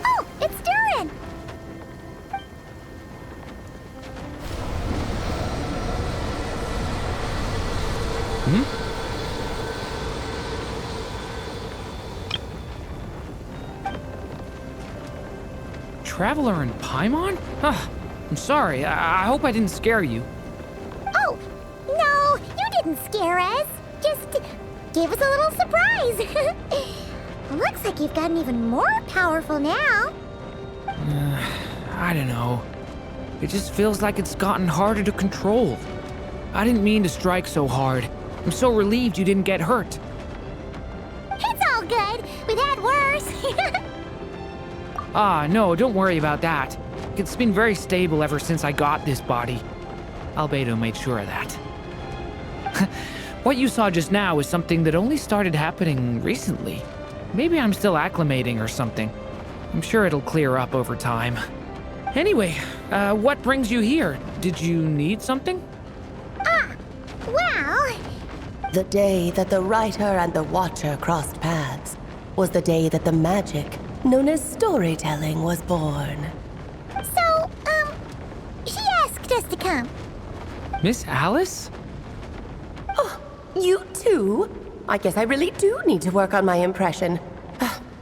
Oh, it's Durin! Traveler in Paimon? I'm sorry. I hope I didn't scare you. Oh, no, you didn't scare us. Just gave us a little surprise. Looks like you've gotten even more powerful now. I don't know. It just feels like it's gotten harder to control. I didn't mean to strike so hard. I'm so relieved you didn't get hurt. It's all good. We've had worse. No, don't worry about that. It's been very stable ever since I got this body. Albedo made sure of that. What you saw just now is something that only started happening recently. Maybe I'm still acclimating or something. I'm sure it'll clear up over time. Anyway, what brings you here? Did you need something? Well... The day that the writer and the watcher crossed paths was the day that the magic, known as storytelling, was born. So, she asked us to come. Miss Alice? Oh, you too? I guess I really do need to work on my impression.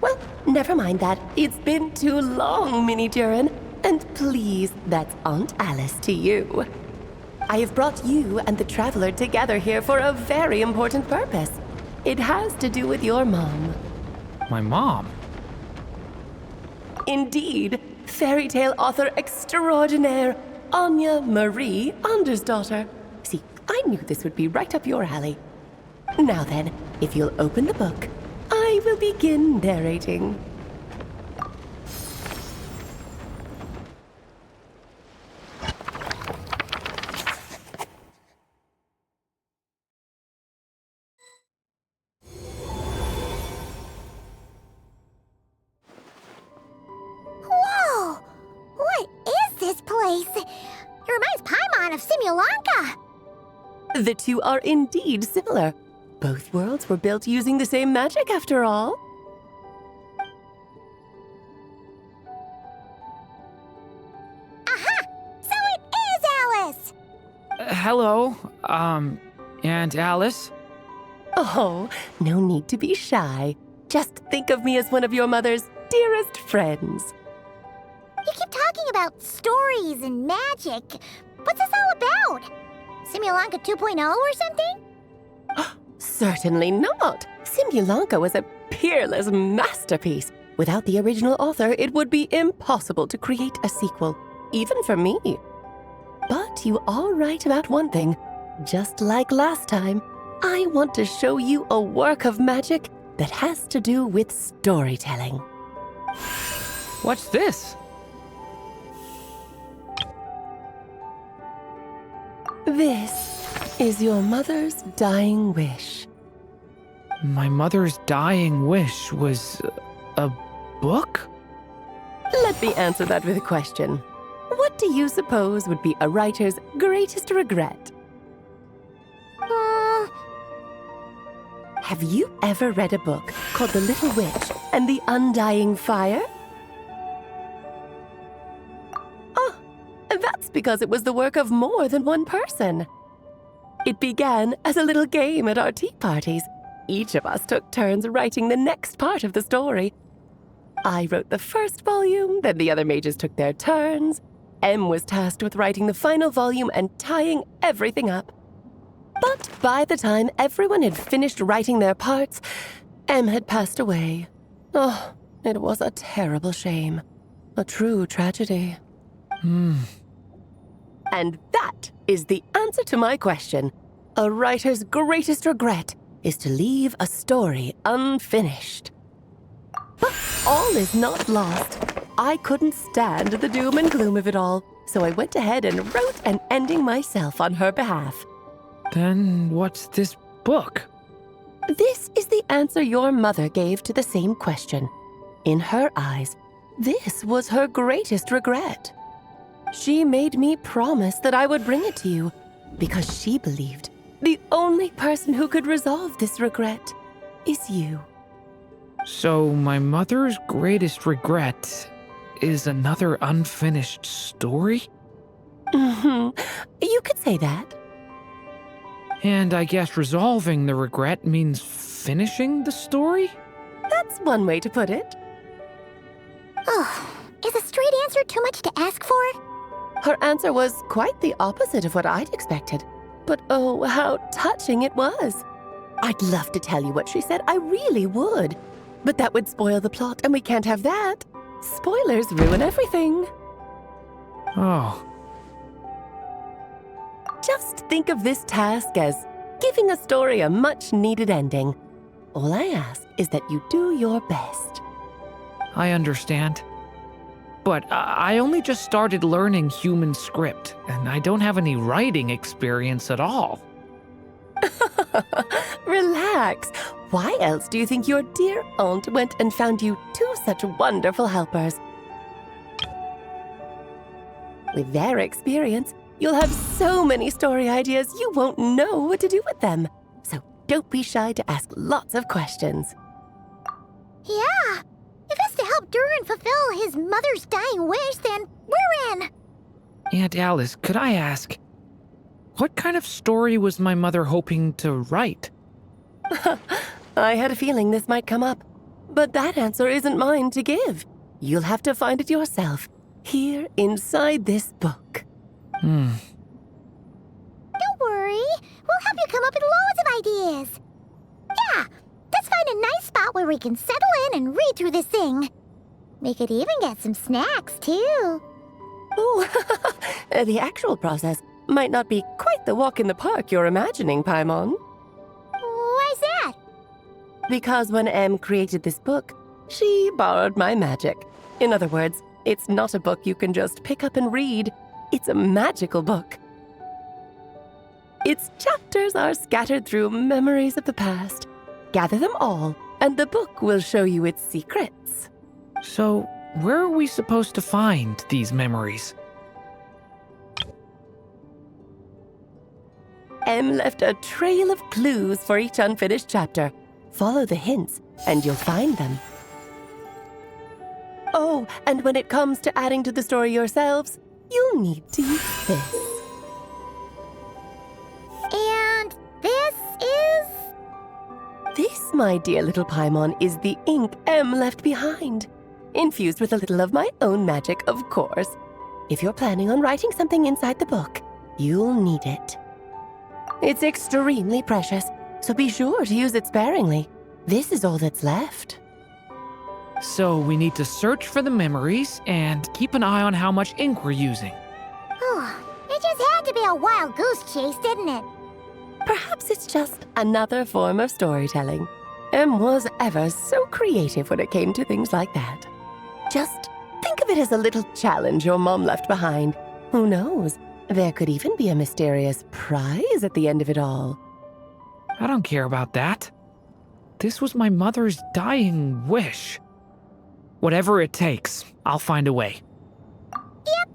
Well, never mind that. It's been too long, Mini Durin. And please, that's Aunt Alice to you. I have brought you and the Traveler together here for a very important purpose. It has to do with your mom. My mom? Indeed, fairy tale author extraordinaire, Anya Marie Andersdottir. See, I knew this would be right up your alley. Now then, if you'll open the book, I will begin narrating. Whoa! What is this place? It reminds Paimon of Simulanka. The two are indeed similar. Both worlds were built using the same magic, after all. Aha! So it is Alice! Hello, Aunt Alice? Oh, no need to be shy. Just think of me as one of your mother's dearest friends. You keep talking about stories and magic. What's this all about? Simulanka 2.0 or something? Certainly not. Simulanka was a peerless masterpiece. Without the original author, it would be impossible to create a sequel, even for me. But you are right about one thing. Just like last time, I want to show you a work of magic that has to do with storytelling. What's this? This is your mother's dying wish. My mother's dying wish was a book? Let me answer that with a question. What do you suppose would be a writer's greatest regret? Have you ever read a book called The Little Witch and the Undying Fire? Oh, that's because it was the work of more than one person. It began as a little game at our tea parties. Each of us took turns writing the next part of the story. I wrote the first volume, then the other mages took their turns. Em was tasked with writing the final volume and tying everything up. But by the time everyone had finished writing their parts, Em had passed away. Oh, it was a terrible shame. A true tragedy. And that is the answer to my question. A writer's greatest regret is to leave a story unfinished. But all is not lost. I couldn't stand the doom and gloom of it all, so I went ahead and wrote an ending myself on her behalf. Then what's this book? This is the answer your mother gave to the same question. In her eyes, this was her greatest regret. She made me promise that I would bring it to you because she believed the only person who could resolve this regret is you. So my mother's greatest regret is another unfinished story? You could say that. And I guess resolving the regret means finishing the story? That's one way to put it. Oh, is a straight answer too much to ask for? Her answer was quite the opposite of what I'd expected. But oh, how touching it was. I'd love to tell you what she said, I really would. But that would spoil the plot, and we can't have that. Spoilers ruin everything. Oh. Just think of this task as giving a story a much-needed ending. All I ask is that you do your best. I understand. But I only just started learning human script, and I don't have any writing experience at all. Relax. Why else do you think your dear aunt went and found you two such wonderful helpers? With their experience, you'll have so many story ideas you won't know what to do with them. So don't be shy to ask lots of questions. Yeah. If it's to help Durin fulfill his mother's dying wish, then we're in. Aunt Alice, could I ask, what kind of story was my mother hoping to write? I had a feeling this might come up, but that answer isn't mine to give. You'll have to find it yourself, here inside this book. Don't worry. We'll help you come up with loads of ideas. Yeah, let's find a nice spot where we can settle in and read through this thing. We could even get some snacks, too. Oh, the actual process might not be quite the walk in the park you're imagining, Paimon. Why's that? Because when Em created this book, she borrowed my magic. In other words, it's not a book you can just pick up and read. It's a magical book. Its chapters are scattered through memories of the past. Gather them all, and the book will show you its secrets. So, where are we supposed to find these memories? Em left a trail of clues for each unfinished chapter. Follow the hints, and you'll find them. Oh, and when it comes to adding to the story yourselves, you'll need to use this. And this is... This, my dear little Paimon, is the ink Em left behind. Infused with a little of my own magic, of course. If you're planning on writing something inside the book, you'll need it. It's extremely precious, so be sure to use it sparingly. This is all that's left. So we need to search for the memories and keep an eye on how much ink we're using. It just had to be a wild goose chase, didn't it? Perhaps it's just another form of storytelling. Em was ever so creative when it came to things like that. Just think of it as a little challenge your mom left behind. Who knows? There could even be a mysterious prize at the end of it all. I don't care about that. This was my mother's dying wish. Whatever it takes, I'll find a way. Yep.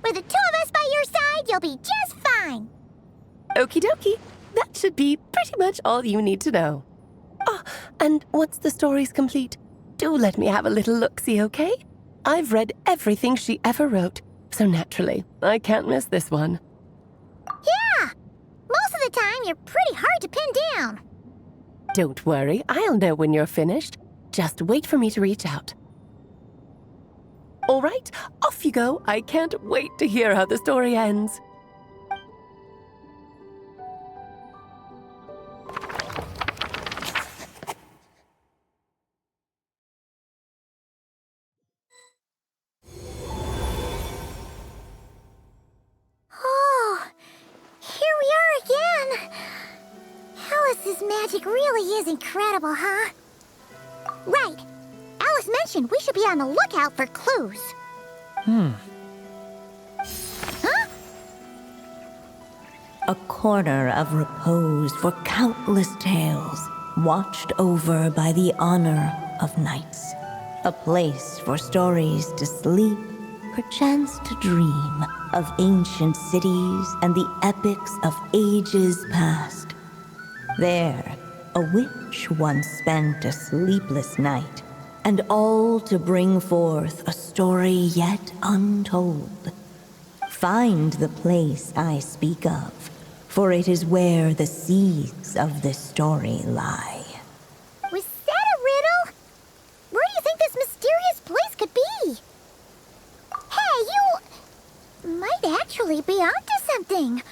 With the two of us by your side, you'll be just fine. Okie dokie. That should be pretty much all you need to know. Oh, and once the story's complete, do let me have a little look-see, okay? I've read everything she ever wrote, so naturally, I can't miss this one. Yeah. Most of the time, you're pretty hard to pin down. Don't worry, I'll know when you're finished. Just wait for me to reach out. All right, off you go. I can't wait to hear how the story ends. magic really is incredible, huh? Right. Alice mentioned we should be on the lookout for clues. Huh? A corner of repose for countless tales, watched over by the honor of knights. A place for stories to sleep, perchance to dream of ancient cities and the epics of ages past. There, a witch once spent a sleepless night, and all to bring forth a story yet untold. Find the place I speak of, for it is where the seeds of this story lie. Was that a riddle? Where do you think this mysterious place could be? Hey, you might actually be onto something.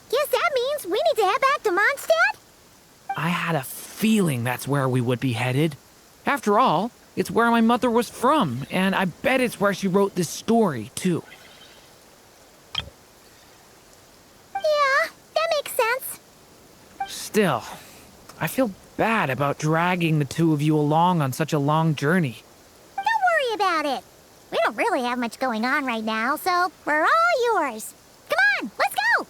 Guess that means we need to head back to Mondstadt? I had a feeling that's where we would be headed. After all, it's where my mother was from, and I bet it's where she wrote this story, too. Yeah, that makes sense. Still, I feel bad about dragging the two of you along on such a long journey. Don't worry about it. We don't really have much going on right now, so we're all yours. Come on, let's go!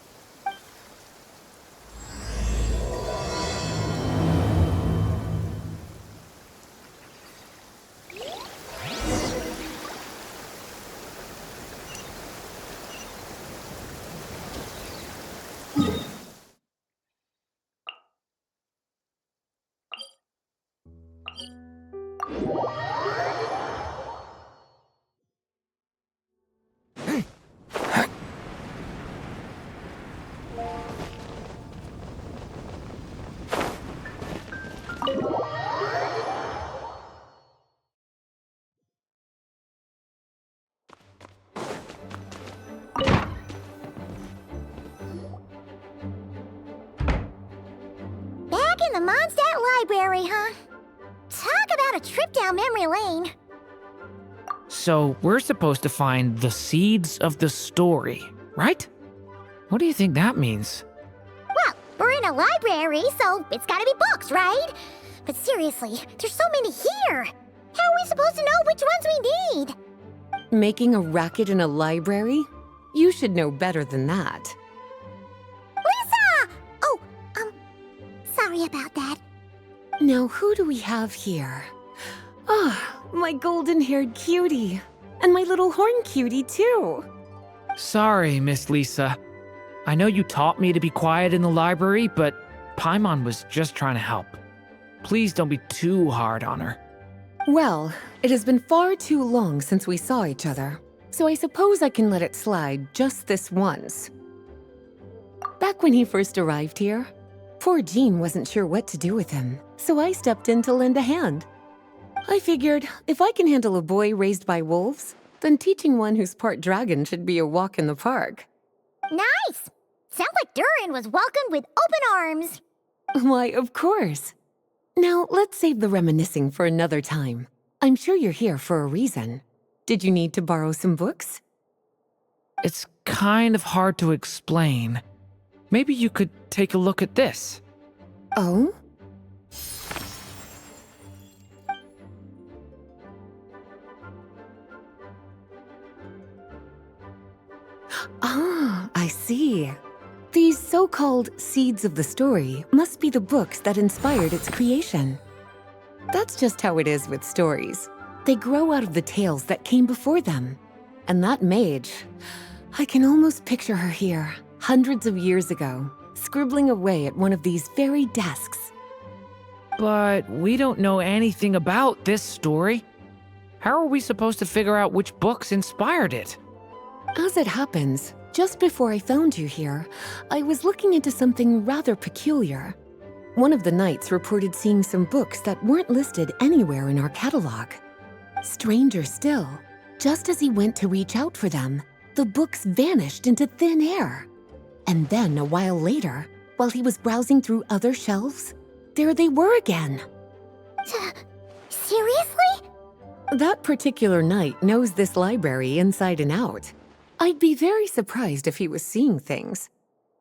Back in the Mondstadt Library, huh? Talk about a trip down memory lane. So, we're supposed to find the seeds of the story, right? What do you think that means? Well, we're in a library, so it's gotta be books, right? But seriously, there's so many here. How are we supposed to know which ones we need? Making a racket in a library? You should know better than that. Lisa! Oh, sorry about that. Now, who do we have here? Ah, my golden-haired cutie. And my little horn cutie, too. Sorry, Miss Lisa. I know you taught me to be quiet in the library, but Paimon was just trying to help. Please don't be too hard on her. Well, it has been far too long since we saw each other, so I suppose I can let it slide just this once. Back when he first arrived here, poor Jean wasn't sure what to do with him, so I stepped in to lend a hand. I figured if I can handle a boy raised by wolves, then teaching one who's part dragon should be a walk in the park. Nice! Sounds like Durin was welcomed with open arms. Why, of course. Now, let's save the reminiscing for another time. I'm sure you're here for a reason. Did you need to borrow some books? It's kind of hard to explain. Maybe you could take a look at this. Oh? Ah, I see. These so-called seeds of the story must be the books that inspired its creation. That's just how it is with stories. They grow out of the tales that came before them. And that mage, I can almost picture her here, hundreds of years ago, scribbling away at one of these very desks. But we don't know anything about this story. How are we supposed to figure out which books inspired it? As it happens, just before I found you here, I was looking into something rather peculiar. One of the knights reported seeing some books that weren't listed anywhere in our catalog. Stranger still, just as he went to reach out for them, the books vanished into thin air. And then a while later, while he was browsing through other shelves, there they were again. Seriously? That particular knight knows this library inside and out. I'd be very surprised if he was seeing things.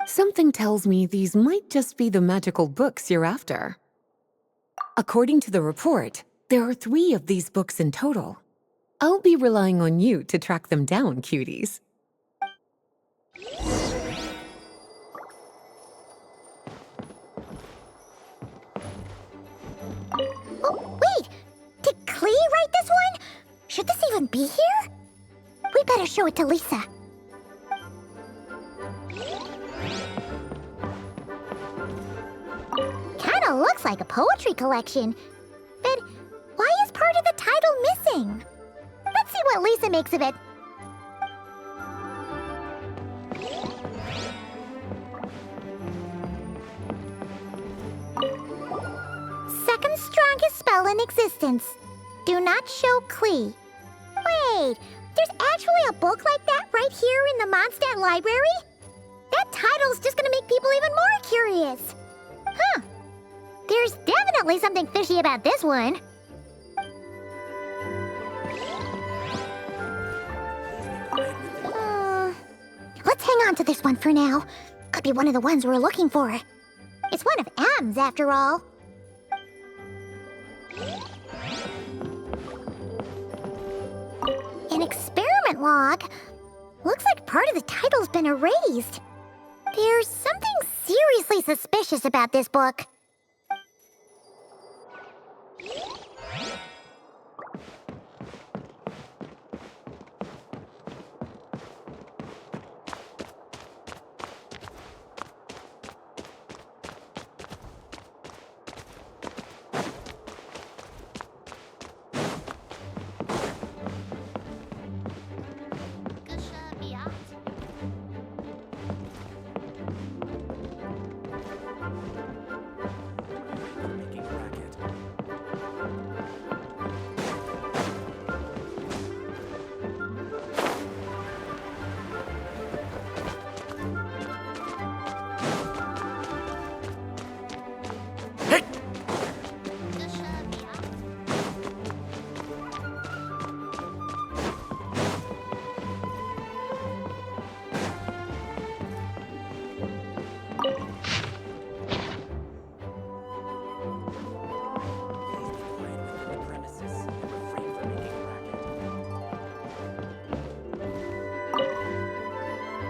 Something tells me these might just be the magical books you're after. According to the report, there are 3 of these books in total. I'll be relying on you to track them down, cuties. Oh, wait! Did Klee write this one? Should this even be here? We better show it to Lisa. Kinda looks like a poetry collection. But why is part of the title missing? Let's see what Lisa makes of it. Second strongest spell in existence. Do not show Klee. Wait, there's actually a book like that right here in the Mondstadt Library? That title's just gonna make people even more curious. Huh. There's definitely something fishy about this one. Let's hang on to this one for now. Could be one of the ones we're looking for. It's one of M's, after all. An experiment log. Looks like part of the title's been erased. There's something seriously suspicious about this book.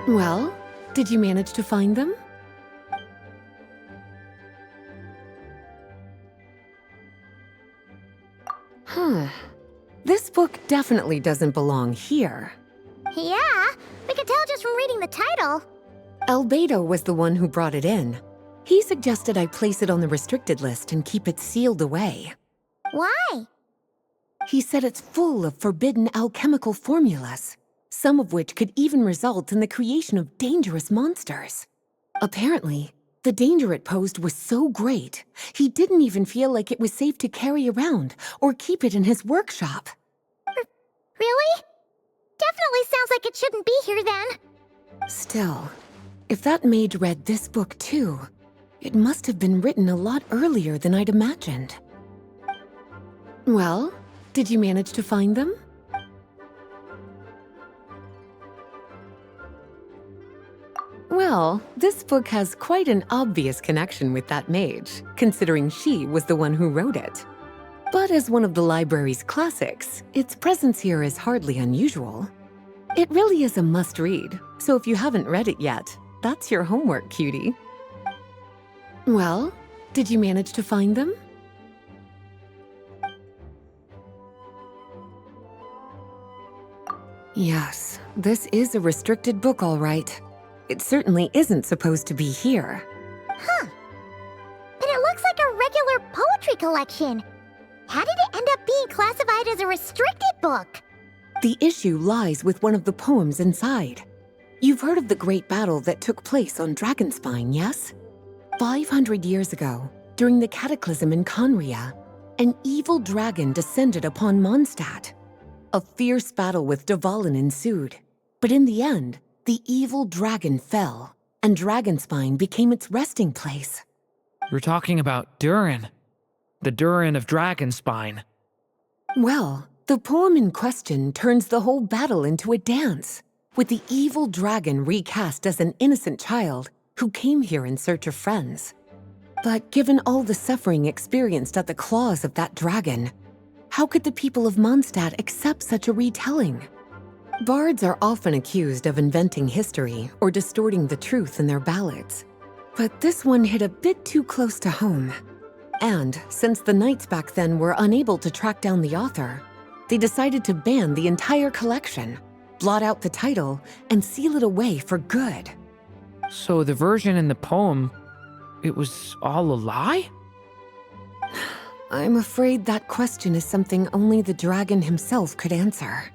Well, did you manage to find them? This book definitely doesn't belong here. Yeah, we can tell just from reading the title. Rubedo was the one who brought it in. He suggested I place it on the restricted list and keep it sealed away. Why? He said it's full of forbidden alchemical formulas, some of which could even result in the creation of dangerous monsters. Apparently, the danger it posed was so great, he didn't even feel like it was safe to carry around or keep it in his workshop. Really? Definitely sounds like it shouldn't be here then. Still, if that maid read this book too, it must have been written a lot earlier than I'd imagined. Well, did you manage to find them? Well, this book has quite an obvious connection with that mage, considering she was the one who wrote it. But as one of the library's classics, its presence here is hardly unusual. It really is a must-read, so if you haven't read it yet, that's your homework, cutie. Well, did you manage to find them? Yes, this is a restricted book, all right. It certainly isn't supposed to be here. Huh. But it looks like a regular poetry collection. How did it end up being classified as a restricted book? The issue lies with one of the poems inside. You've heard of the great battle that took place on Dragonspine, yes? 500 years ago, during the cataclysm in Conria, an evil dragon descended upon Mondstadt. A fierce battle with Dvalin ensued, but in the end, the evil dragon fell, and Dragonspine became its resting place. You're talking about Durin. The Durin of Dragonspine. Well, the poem in question turns the whole battle into a dance, with the evil dragon recast as an innocent child who came here in search of friends. But given all the suffering experienced at the claws of that dragon, how could the people of Mondstadt accept such a retelling? Bards are often accused of inventing history or distorting the truth in their ballads. But this one hit a bit too close to home. And since the knights back then were unable to track down the author, they decided to ban the entire collection, blot out the title, and seal it away for good. So the version in the poem, it was all a lie? I'm afraid that question is something only the dragon himself could answer.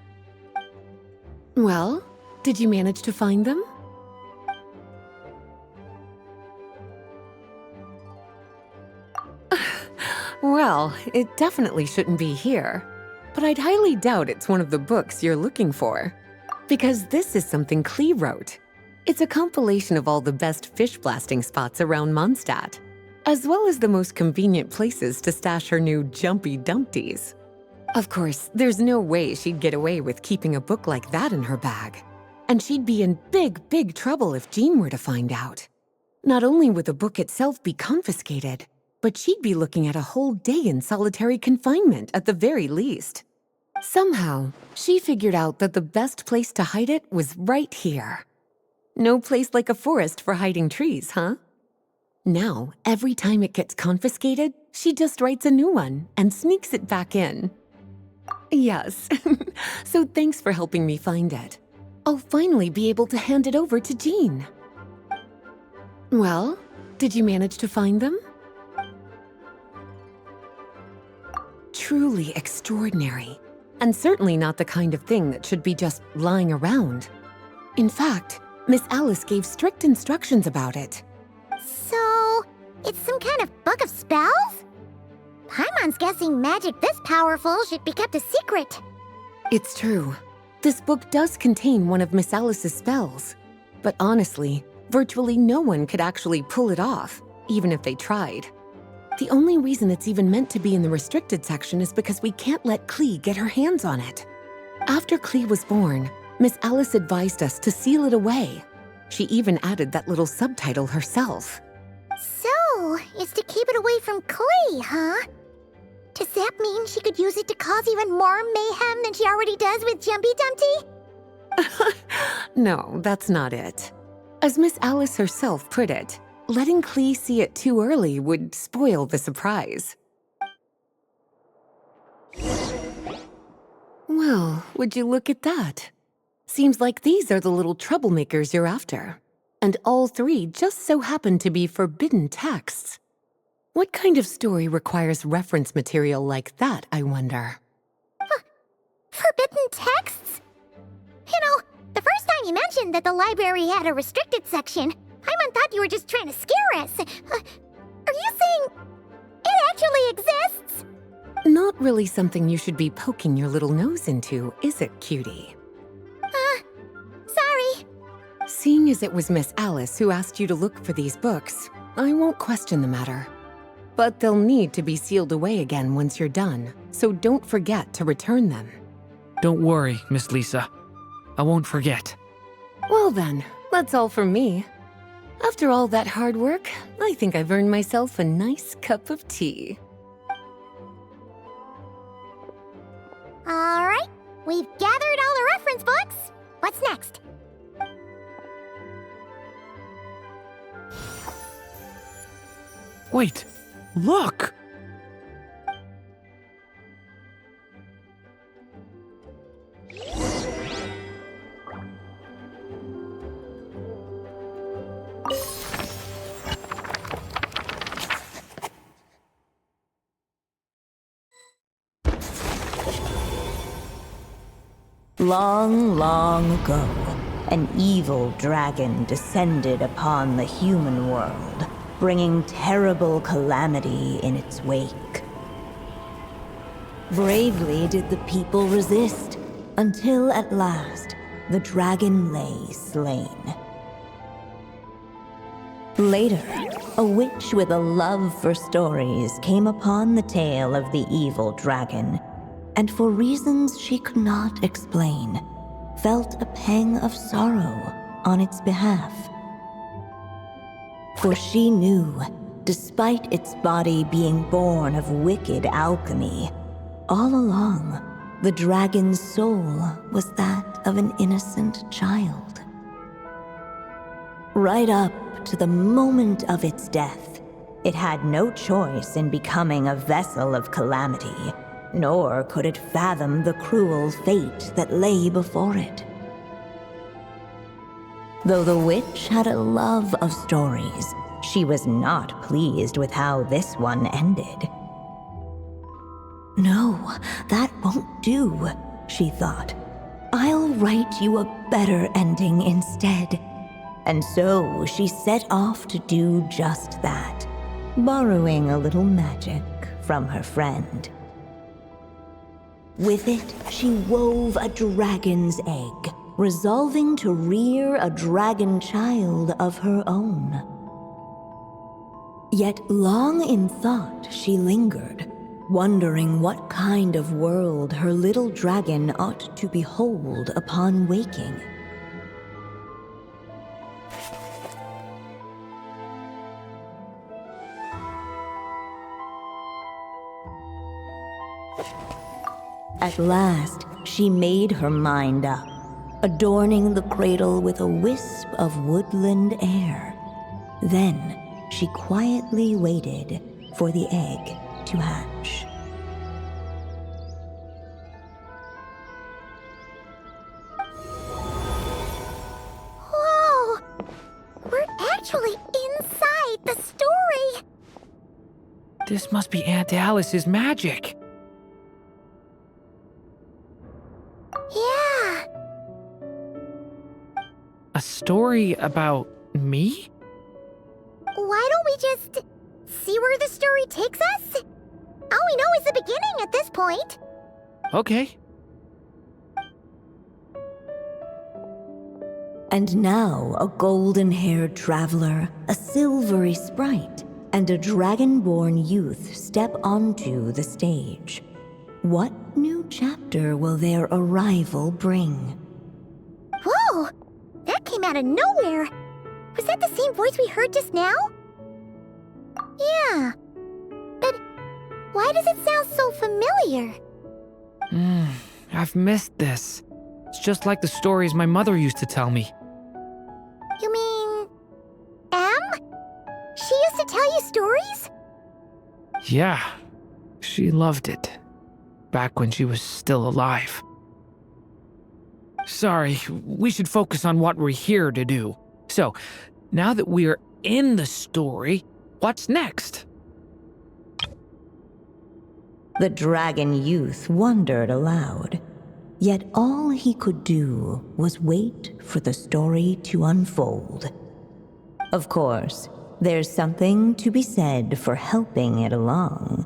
Well, did you manage to find them? Well, it definitely shouldn't be here, but I'd highly doubt it's one of the books you're looking for. Because this is something Klee wrote. It's a compilation of all the best fish blasting spots around Mondstadt, as well as the most convenient places to stash her new jumpy dumpties. Of course, there's no way she'd get away with keeping a book like that in her bag. And she'd be in big trouble if Jean were to find out. Not only would the book itself be confiscated, but she'd be looking at a whole day in solitary confinement at the very least. Somehow, she figured out that the best place to hide it was right here. No place like a forest for hiding trees, huh? Now, every time it gets confiscated, she just writes a new one and sneaks it back in. Yes, so thanks for helping me find it. I'll finally be able to hand it over to Jean. Well, did you manage to find them? Truly extraordinary, and certainly not the kind of thing that should be just lying around. In fact, Miss Alice gave strict instructions about it. So, it's some kind of book of spells? Paimon's guessing magic this powerful should be kept a secret. It's true. This book does contain one of Miss Alice's spells. But honestly, virtually no one could actually pull it off, even if they tried. The only reason it's even meant to be in the restricted section is because we can't let Klee get her hands on it. After Klee was born, Miss Alice advised us to seal it away. She even added that little subtitle herself. So, it's to keep it away from Klee, huh? Does that mean she could use it to cause even more mayhem than she already does with Jumpy Dumpty? No, that's not it. As Miss Alice herself put it, letting Klee see it too early would spoil the surprise. Well, would you look at that? Seems like these are the little troublemakers you're after. And all three just so happen to be forbidden texts. What kind of story requires reference material like that, I wonder? Forbidden texts? You know, the first time you mentioned that the library had a restricted section, Paimon thought you were just trying to scare us. Are you saying it actually exists? Not really something you should be poking your little nose into, is it, cutie? Sorry. Seeing as it was Miss Alice who asked you to look for these books, I won't question the matter. But they'll need to be sealed away again once you're done, so don't forget to return them. Don't worry, Miss Lisa. I won't forget. Well then, that's all from me. After all that hard work, I think I've earned myself a nice cup of tea. All right, we've gathered all the reference books. What's next? Wait, look! Long, long ago, an evil dragon descended upon the human world, bringing terrible calamity in its wake. Bravely did the people resist, until at last, the dragon lay slain. Later, a witch with a love for stories came upon the tale of the evil dragon, and for reasons she could not explain, felt a pang of sorrow on its behalf. For she knew, despite its body being born of wicked alchemy, all along, the dragon's soul was that of an innocent child. Right up to the moment of its death, it had no choice in becoming a vessel of calamity, nor could it fathom the cruel fate that lay before it. Though the witch had a love of stories, she was not pleased with how this one ended. No, that won't do, she thought. I'll write you a better ending instead. And so she set off to do just that, borrowing a little magic from her friend. With it, she wove a dragon's egg, resolving to rear a dragon child of her own. Yet long in thought she lingered, wondering what kind of world her little dragon ought to behold upon waking. At last, she made her mind up, adorning the cradle with a wisp of woodland air. Then, she quietly waited for the egg to hatch. Whoa! We're actually inside the story! This must be Aunt Alice's magic. Yeah. A story about me? Why don't we just see where the story takes us? All we know is the beginning at this point. Okay. And now a golden-haired traveler, a silvery sprite, and a dragon-born youth step onto the stage. What new chapter will their arrival bring? Whoa! That came out of nowhere! Was that the same voice we heard just now? Yeah. But why does it sound so familiar? I've missed this. It's just like the stories my mother used to tell me. You mean... Em? She used to tell you stories? Yeah, she loved it. Back when she was still alive. Sorry, we should focus on what we're here to do. So, now that we're in the story, what's next? The dragon youth wondered aloud. Yet all he could do was wait for the story to unfold. Of course, there's something to be said for helping it along.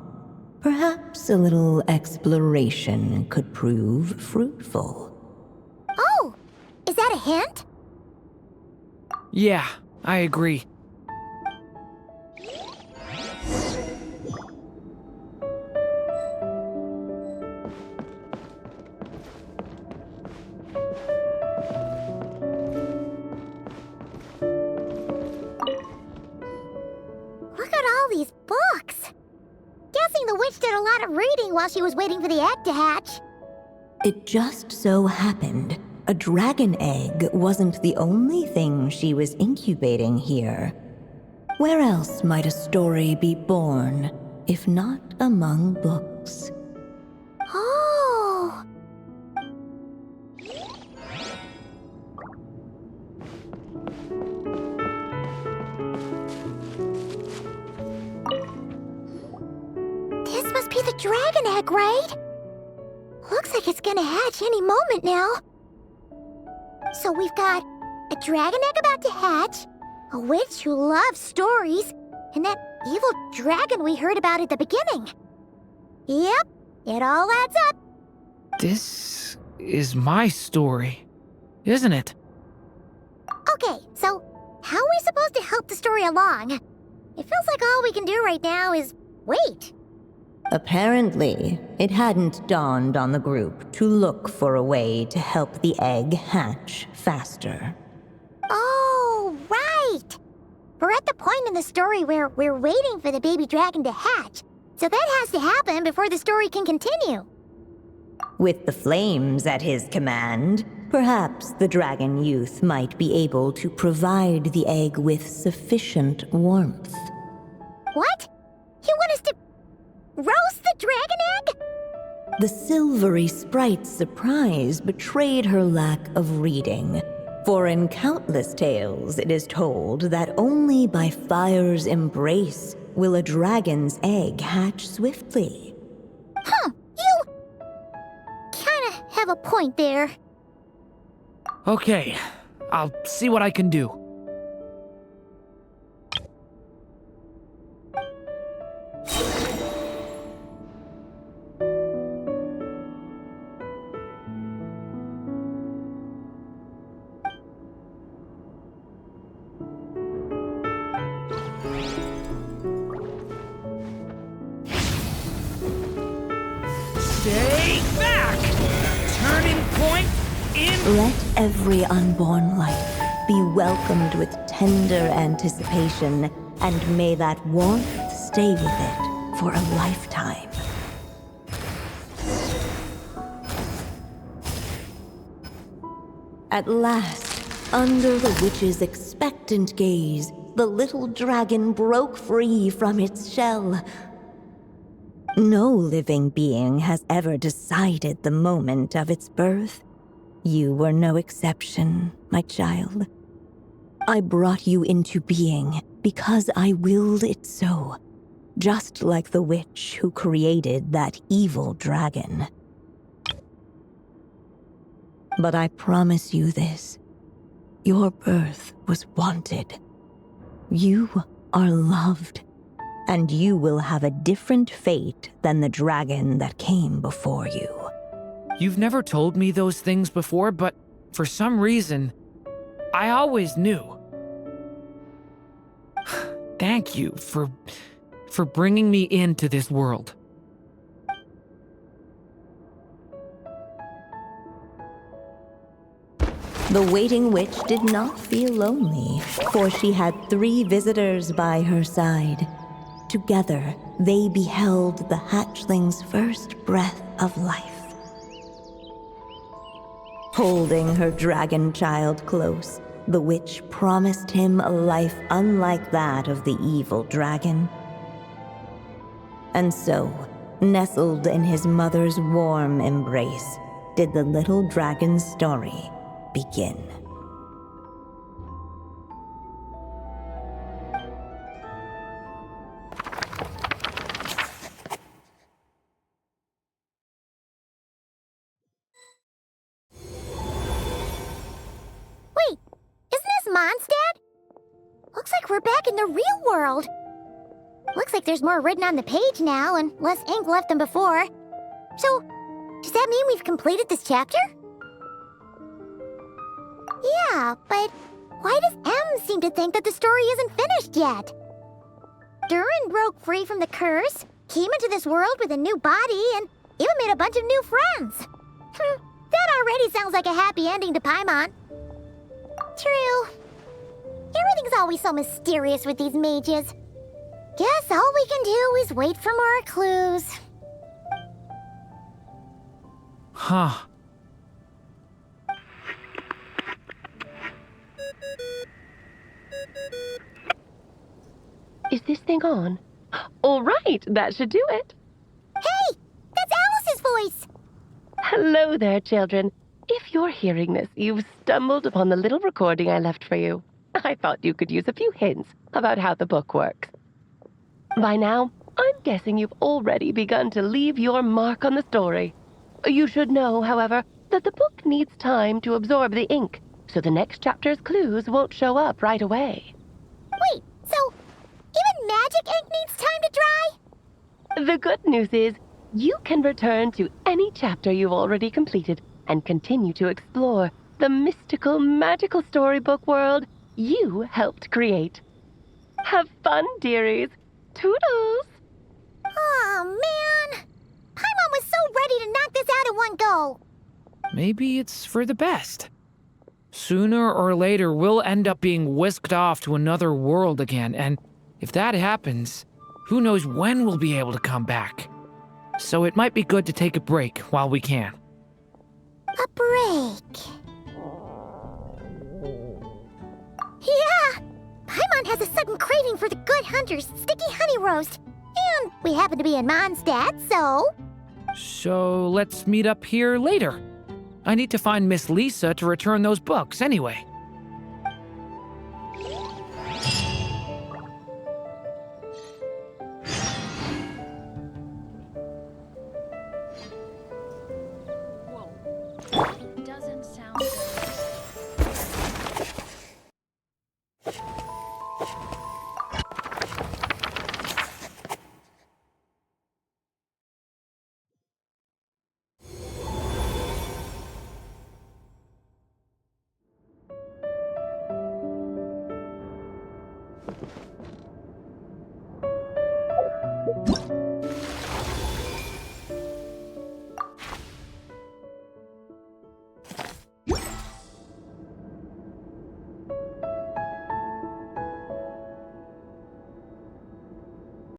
Perhaps a little exploration could prove fruitful. Oh! Is that a hint? Yeah, I agree. Look at all these books! Guessing the witch did a lot of reading while she was waiting for the egg to hatch. It just so happened a dragon egg wasn't the only thing she was incubating here. Where else might a story be born, if not among books? Oh! This must be the dragon egg, right? Looks like it's gonna hatch any moment now. So we've got a dragon egg about to hatch, a witch who loves stories, and that evil dragon we heard about at the beginning. Yep, it all adds up. This is my story, isn't it? Okay, so how are we supposed to help the story along? It feels like all we can do right now is wait. Apparently, it hadn't dawned on the group to look for a way to help the egg hatch faster. Oh, right! we're at the point in the story where we're waiting for the baby dragon to hatch. So that has to happen before the story can continue. With the flames at his command, perhaps the dragon youth might be able to provide the egg with sufficient warmth. What? You want us to roast the dragon egg? The silvery sprite's surprise betrayed her lack of reading, for in countless tales it is told that only by fire's embrace will a dragon's egg hatch swiftly. Huh, you kinda have a point there. Okay, I'll see what I can do. Stay back! Turning point in... Let every unborn life be welcomed with tender anticipation, and may that warmth stay with it for a lifetime. At last, under the witch's expectant gaze, the little dragon broke free from its shell. No living being has ever decided the moment of its birth. You were no exception, my child. I brought you into being because I willed it so, just like the witch who created that evil dragon. But I promise you this, your birth was wanted. You are loved, and you will have a different fate than the dragon that came before you. You've never told me those things before, but for some reason, I always knew. Thank you for bringing me into this world. The waiting witch did not feel lonely, for she had 3 visitors by her side. Together, they beheld the hatchling's first breath of life. Holding her dragon child close, the witch promised him a life unlike that of the evil dragon. And so, nestled in his mother's warm embrace, did the little dragon's story begin. Wait, isn't this Mondstadt? Looks like we're back in the real world. Looks like there's more written on the page now and less ink left than before. So, does that mean we've completed this chapter? Yeah, but why does M seem to think that the story isn't finished yet? Durin broke free from the curse, came into this world with a new body, and even made a bunch of new friends. That already sounds like a happy ending to Paimon. True. Everything's always so mysterious with these mages. Guess all we can do is wait for more clues. Huh. Is this thing on? All right, that should do it. Hey, that's Alice's voice. Hello there, children. If you're hearing this, you've stumbled upon the little recording I left for you. I thought you could use a few hints about how the book works. By now, I'm guessing you've already begun to leave your mark on the story. You should know, however, that the book needs time to absorb the ink, so the next chapter's clues won't show up right away. Wait, so even magic ink needs time to dry? The good news is, you can return to any chapter you've already completed and continue to explore the mystical, magical storybook world you helped create. Have fun, dearies. Toodles! Oh, man. Paimon was so ready to knock this out in one go. Maybe it's for the best. Sooner or later, we'll end up being whisked off to another world again, and if that happens, who knows when we'll be able to come back. So it might be good to take a break while we can. A break. Yeah! Paimon has a sudden craving for the Good Hunter's sticky honey roast. And we happen to be in Mondstadt, so... So let's meet up here later. I need to find Miss Lisa to return those books anyway.